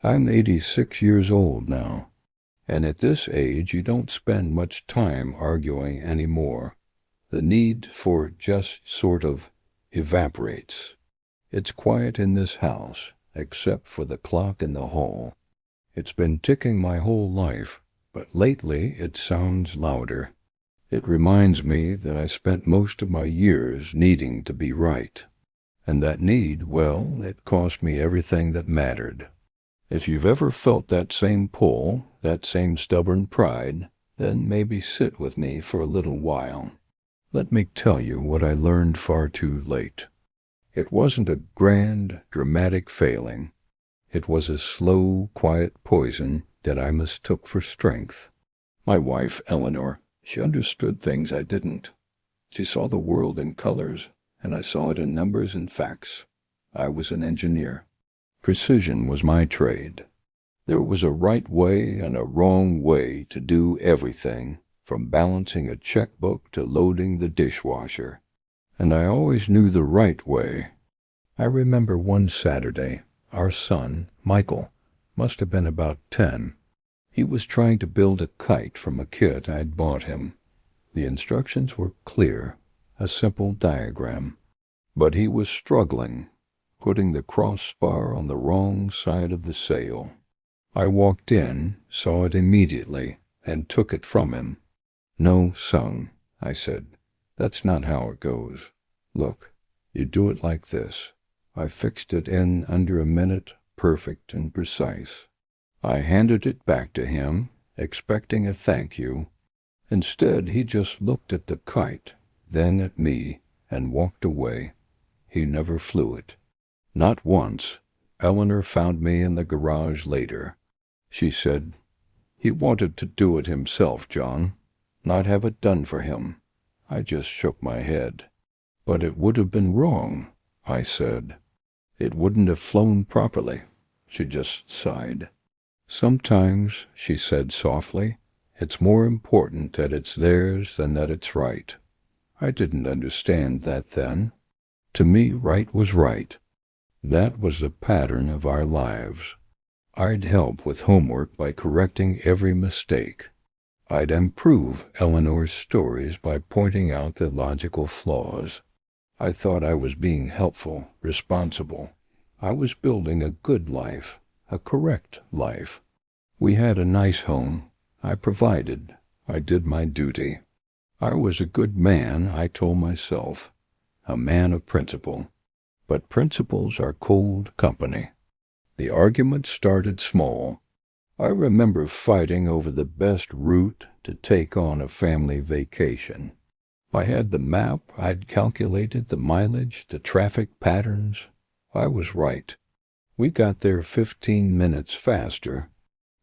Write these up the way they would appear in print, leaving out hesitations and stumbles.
I'm 86 years old now, and at this age you don't spend much time arguing anymore. The need for just sort of evaporates. It's quiet in this house, except for the clock in the hall. It's been ticking my whole life, but lately it sounds louder. It reminds me that I spent most of my years needing to be right. And that need, well, it cost me everything that mattered. If you've ever felt that same pull, that same stubborn pride, then maybe sit with me for a little while. Let me tell you what I learned far too late. It wasn't a grand, dramatic failing. It was a slow, quiet poison that I mistook for strength. My wife, Eleanor, she understood things I didn't. She saw the world in colors, and I saw it in numbers and facts. I was an engineer. Precision was my trade. There was a right way and a wrong way to do everything, from balancing a checkbook to loading the dishwasher. And I always knew the right way. I remember one Saturday, our son, Michael, must have been about 10. He was trying to build a kite from a kit I'd bought him. The instructions were clear, a simple diagram. But he was struggling, putting the crossbar on the wrong side of the sail. I walked in, saw it immediately, and took it from him. "No, son," I said. "That's not how it goes. Look, you do it like this." I fixed it in under a minute, perfect and precise. I handed it back to him, expecting a thank you. Instead, he just looked at the kite, then at me, and walked away. He never flew it. Not once. Eleanor found me in the garage later. She said, "He wanted to do it himself, John, not have it done for him." I just shook my head. "But it would have been wrong," I said. "It wouldn't have flown properly." She just sighed. "Sometimes," she said softly, "it's more important that it's theirs than that it's right." I didn't understand that then. To me, right was right. That was the pattern of our lives. I'd help with homework by correcting every mistake. I'd improve Eleanor's stories by pointing out the logical flaws. I thought I was being helpful, responsible. I was building a good life, a correct life. We had a nice home. I provided. I did my duty. I was a good man, I told myself, a man of principle. But principles are cold company. The argument started small. I remember fighting over the best route to take on a family vacation. I had the map, I'd calculated the mileage, the traffic patterns. I was right. We got there 15 minutes faster,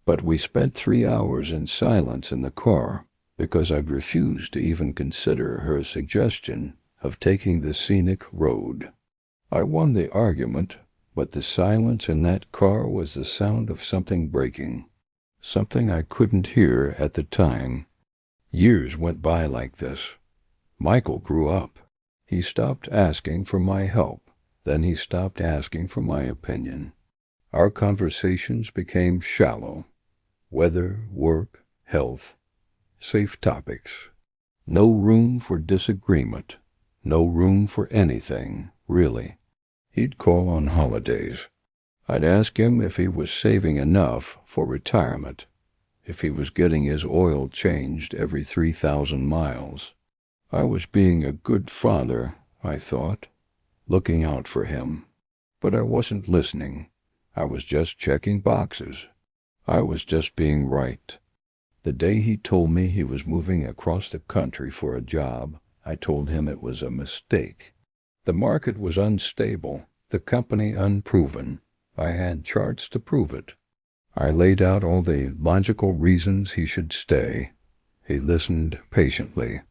but we spent 3 hours in silence in the car because I'd refused to even consider her suggestion of taking the scenic road. I won the argument, but the silence in that car was the sound of something breaking, something I couldn't hear at the time. Years went by like this. Michael grew up. He stopped asking for my help. Then he stopped asking for my opinion. Our conversations became shallow. Weather, work, health, safe topics. No room for disagreement. No room for anything, really. He'd call on holidays. I'd ask him if he was saving enough for retirement, if he was getting his oil changed every 3,000 miles. I was being a good father, I thought, looking out for him. But I wasn't listening. I was just checking boxes. I was just being right. The day he told me he was moving across the country for a job, I told him it was a mistake. The market was unstable, the company unproven. I had charts to prove it. I laid out all the logical reasons he should stay. He listened patiently.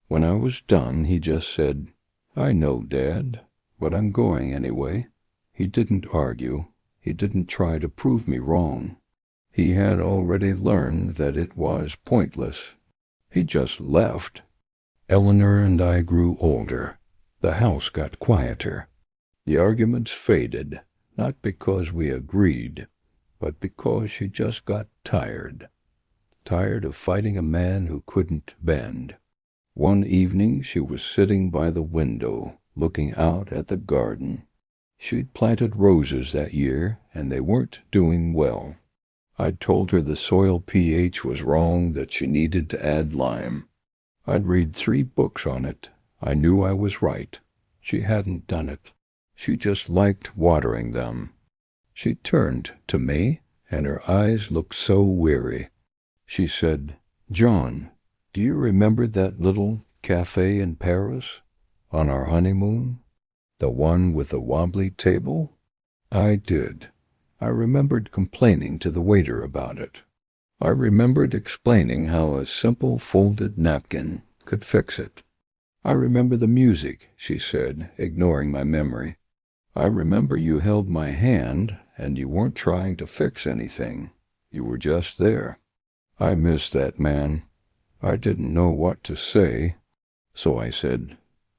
When I was done, he just said, "I know, Dad, but I'm going anyway." He didn't argue. He didn't try to prove me wrong. He had already learned that it was pointless. He just left. Eleanor and I grew older. The house got quieter. The arguments faded, not because we agreed, but because she just got tired of fighting a man who couldn't bend. One evening she was sitting by the window, looking out at the garden. She'd planted roses that year, and they weren't doing well. I'd told her the soil pH was wrong, that she needed to add lime. I'd read 3 books on it. I knew I was right. She hadn't done it. She just liked watering them. She turned to me, and her eyes looked so weary. She said, "John, do you remember that little cafe in Paris on our honeymoon? The one with the wobbly table?" I did. I remembered complaining to the waiter about it. I remembered explaining how a simple folded napkin could fix it. "I remember the music," she said, ignoring my memory. "I remember you held my hand, and you weren't trying to fix anything. You were just there." I missed that man. I didn't know what to say, so I said,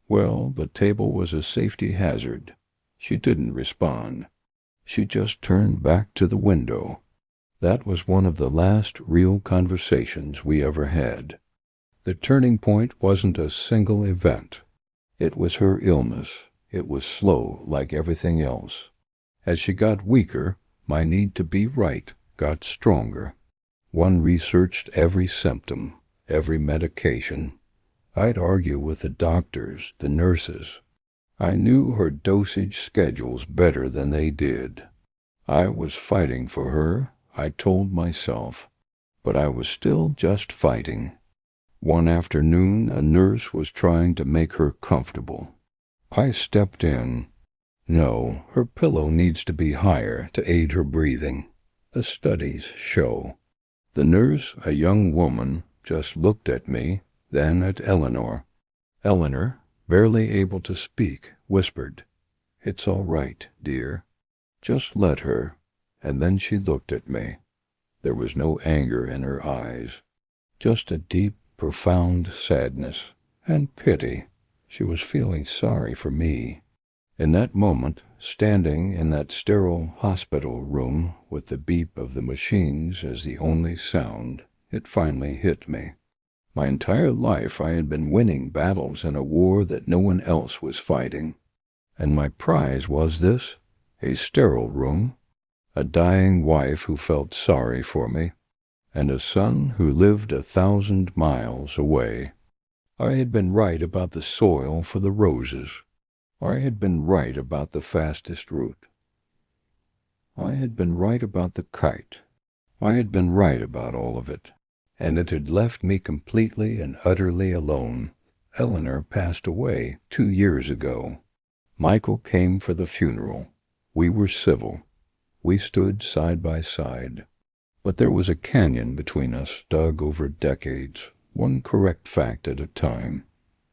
"Well, the table was a safety hazard." She didn't respond. She just turned back to the window. That was one of the last real conversations we ever had. The turning point wasn't a single event. It was her illness. It was slow, like everything else. As she got weaker, my need to be right got stronger. One researched every symptom, every medication. I'd argue with the doctors, the nurses. I knew her dosage schedules better than they did. I was fighting for her, I told myself, but I was still just fighting. One afternoon, a nurse was trying to make her comfortable. I stepped in. "No, her pillow needs to be higher to aid her breathing. The studies show." The nurse, a young woman, just looked at me, then at Eleanor. Eleanor, barely able to speak, whispered, "It's all right, dear. Just let her." And then she looked at me. There was no anger in her eyes, just a deep, profound sadness and pity. She was feeling sorry for me. In that moment, standing in that sterile hospital room with the beep of the machines as the only sound, it finally hit me. My entire life I had been winning battles in a war that no one else was fighting. And my prize was this, a sterile room, a dying wife who felt sorry for me, and a son who lived 1,000 miles away. I had been right about the soil for the roses. I had been right about the fastest route. I had been right about the kite. I had been right about all of it, and it had left me completely and utterly alone. Eleanor passed away 2 years ago. Michael came for the funeral. We were civil. We stood side by side. But there was a canyon between us, dug over decades, one correct fact at a time.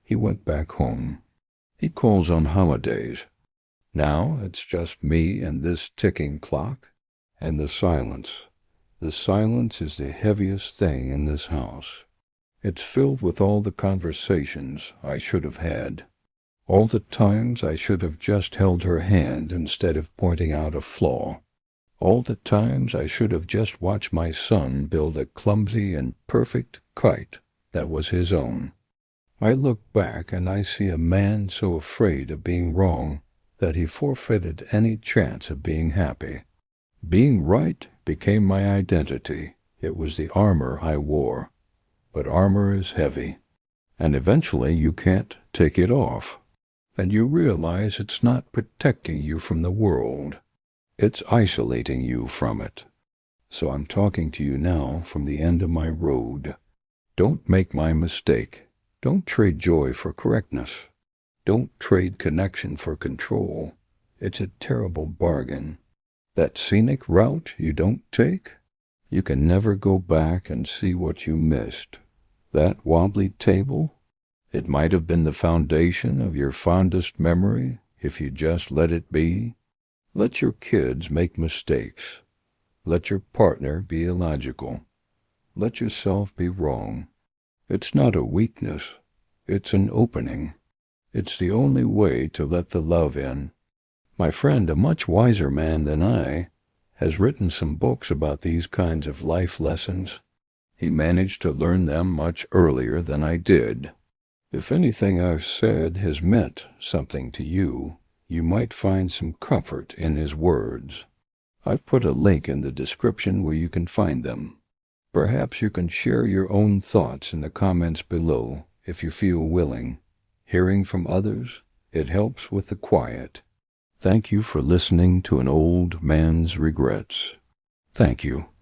He went back home. He calls on holidays. Now it's just me and this ticking clock, and the silence. The silence is the heaviest thing in this house. It's filled with all the conversations I should have had, all the times I should have just held her hand instead of pointing out a flaw, all the times I should have just watched my son build a clumsy and perfect kite that was his own. I look back and I see a man so afraid of being wrong that he forfeited any chance of being happy. Being right became my identity. It was the armor I wore. But armor is heavy, and eventually you can't take it off, and you realize it's not protecting you from the world. It's isolating you from it. So I'm talking to you now from the end of my road. Don't make my mistake. Don't trade joy for correctness. Don't trade connection for control. It's a terrible bargain. That scenic route you don't take, you can never go back and see what you missed. That wobbly table, it might have been the foundation of your fondest memory if you just let it be. Let your kids make mistakes. Let your partner be illogical. Let yourself be wrong. It's not a weakness. It's an opening. It's the only way to let the love in. My friend, a much wiser man than I, has written some books about these kinds of life lessons. He managed to learn them much earlier than I did. If anything I've said has meant something to you, you might find some comfort in his words. I've put a link in the description where you can find them. Perhaps you can share your own thoughts in the comments below if you feel willing. Hearing from others, it helps with the quiet. Thank you for listening to an old man's regrets. Thank you.